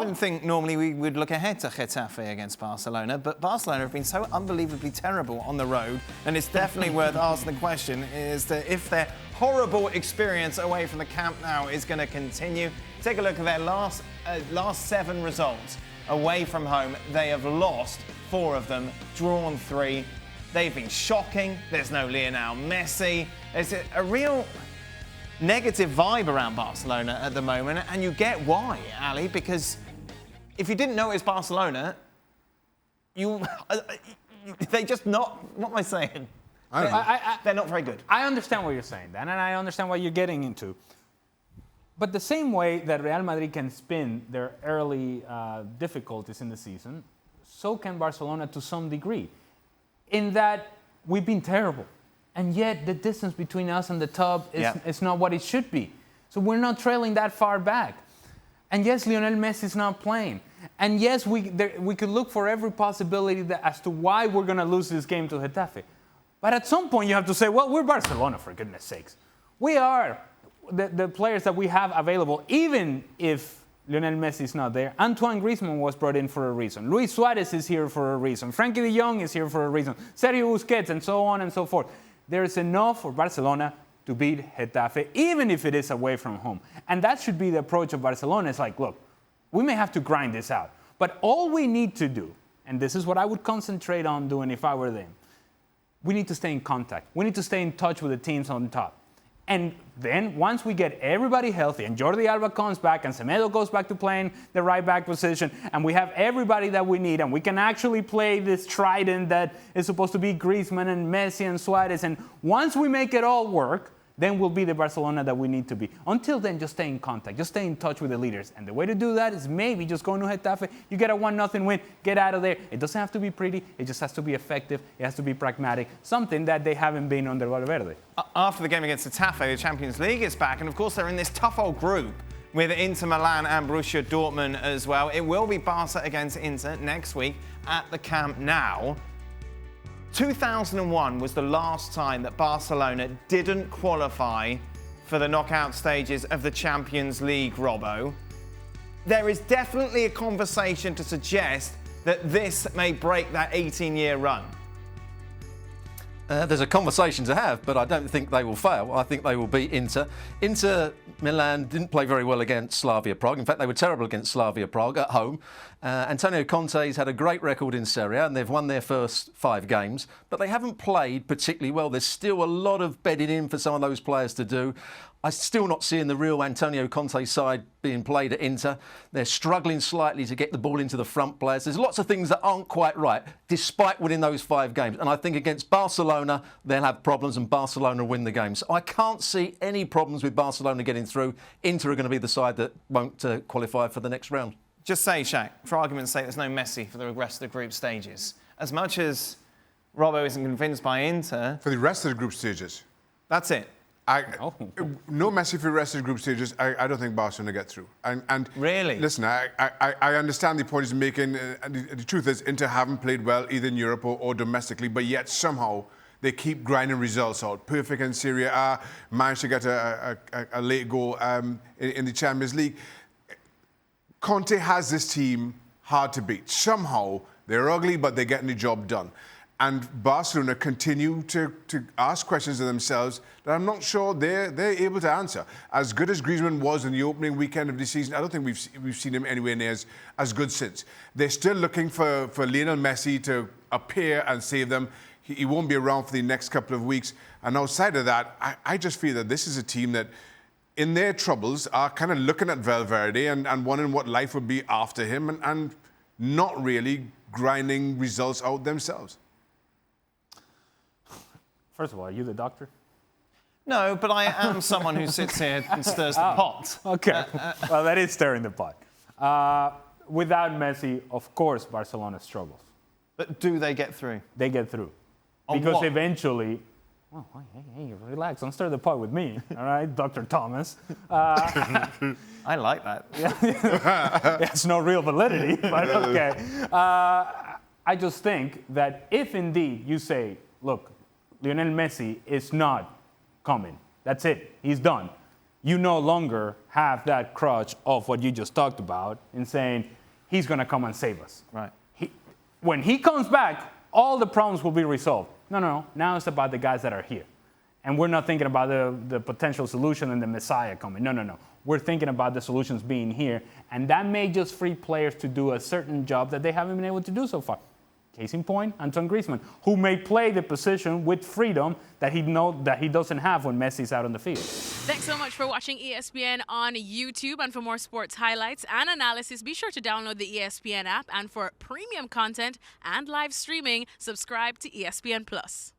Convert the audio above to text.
wouldn't think normally we would look ahead to Getafe against Barcelona, but Barcelona have been so unbelievably terrible on the road, and it's definitely worth asking the question is that if their horrible experience away from the Camp Nou is going to continue. Take a look at their last 7 results away from home. They have lost 4 of them, drawn 3. They've been shocking. There's no Lionel Messi. There's a real negative vibe around Barcelona at the moment, and you get why, Ali, because if you didn't know it was Barcelona, they just not. What am I saying? They're not very good. I understand what you're saying, Dan, and I understand what you're getting into. But the same way that Real Madrid can spin their early difficulties in the season, so can Barcelona to some degree. In that we've been terrible. And yet the distance between us and the top is not what it should be. So we're not trailing that far back. And yes, Lionel Messi is not playing. And yes, we could look for every possibility as to why we're going to lose this game to Getafe. But at some point you have to say, well, we're Barcelona, for goodness sakes. We are the players that we have available, even if Lionel Messi is not there. Antoine Griezmann was brought in for a reason. Luiz Suarez is here for a reason. Frenkie de Jong is here for a reason. Sergio Busquets, and so on and so forth. There is enough for Barcelona to beat Getafe, even if it is away from home. And that should be the approach of Barcelona. It's like, look, we may have to grind this out. But all we need to do, and this is what I would concentrate on doing if I were them, we need to stay in contact. We need to stay in touch with the teams on top. And then once we get everybody healthy and Jordi Alba comes back and Semedo goes back to playing the right back position and we have everybody that we need and we can actually play this trident that is supposed to be Griezmann and Messi and Suarez, and once we make it all work, then we'll be the Barcelona that we need to be. Until then, just stay in contact. Just stay in touch with the leaders. And the way to do that is maybe just going to Getafe. You get a 1-0 win. Get out of there. It doesn't have to be pretty. It just has to be effective. It has to be pragmatic. Something that they haven't been under Valverde. After the game against Getafe, the Champions League is back. And, of course, they're in this tough old group with Inter Milan and Borussia Dortmund as well. It will be Barca against Inter next week at the Camp Nou. 2001 was the last time that Barcelona didn't qualify for the knockout stages of the Champions League, Robbo. There is definitely a conversation to suggest that this may break that 18-year run. There's a conversation to have, but I don't think they will fail. I think they will beat Inter. Inter Milan didn't play very well against Slavia Prague. In fact, they were terrible against Slavia Prague at home. Antonio Conte's had a great record in Serie A and they've won their first 5 games, but they haven't played particularly well. There's still a lot of bedding in for some of those players to do. I'm still not seeing the real Antonio Conte side being played at Inter. They're struggling slightly to get the ball into the front players. There's lots of things that aren't quite right, despite winning those 5 games. And I think against Barcelona, they'll have problems and Barcelona will win the game. So I can't see any problems with Barcelona getting through. Inter are going to be the side that won't qualify for the next round. Just say, Shaq, for argument's sake, there's no Messi for the rest of the group stages. As much as Robbo isn't convinced by Inter... For the rest of the group stages? That's it. No Messi for the rest of the group stages. I don't think Barcelona get through. And really? Listen, I understand the point he's making. The truth is, Inter haven't played well either in Europe or domestically, but yet somehow they keep grinding results out. Perfect in Serie A, managed to get a late goal in the Champions League. Conte has this team hard to beat. Somehow they're ugly, but they're getting the job done. And Barcelona continue to ask questions of themselves that I'm not sure they're able to answer. As good as Griezmann was in the opening weekend of the season, I don't think we've seen him anywhere near as good since. They're still looking for Lionel Messi to appear and save them. He won't be around for the next couple of weeks. And outside of that, I just feel that this is a team that, in their troubles, are kind of looking at Valverde and wondering what life would be after him and not really grinding results out themselves. First of all, are you the doctor? No, but I am someone who sits here and stirs the pot. Okay. Well, that is stirring the pot. Without Messi, of course, Barcelona struggles. But do they get through? They get through. On because what? eventually... Oh, hey, relax. Don't stir the pot with me, all right, Dr. Thomas. I like that. It's no real validity, but okay. I just think that if indeed you say, look, Lionel Messi is not coming. That's it. He's done. you no longer have that crutch of what you just talked about in saying he's going to come and save us. Right. When he comes back, all the problems will be resolved. No. Now it's about the guys that are here. And we're not thinking about the potential solution and the Messiah coming. No. We're thinking about the solutions being here. And that may just free players to do a certain job that they haven't been able to do so far. Case in point, Antoine Griezmann, who may play the position with freedom that he doesn't have when Messi's out on the field. Thanks so much for watching ESPN on YouTube. And for more sports highlights and analysis, be sure to download the ESPN app. And for premium content and live streaming, subscribe to ESPN Plus.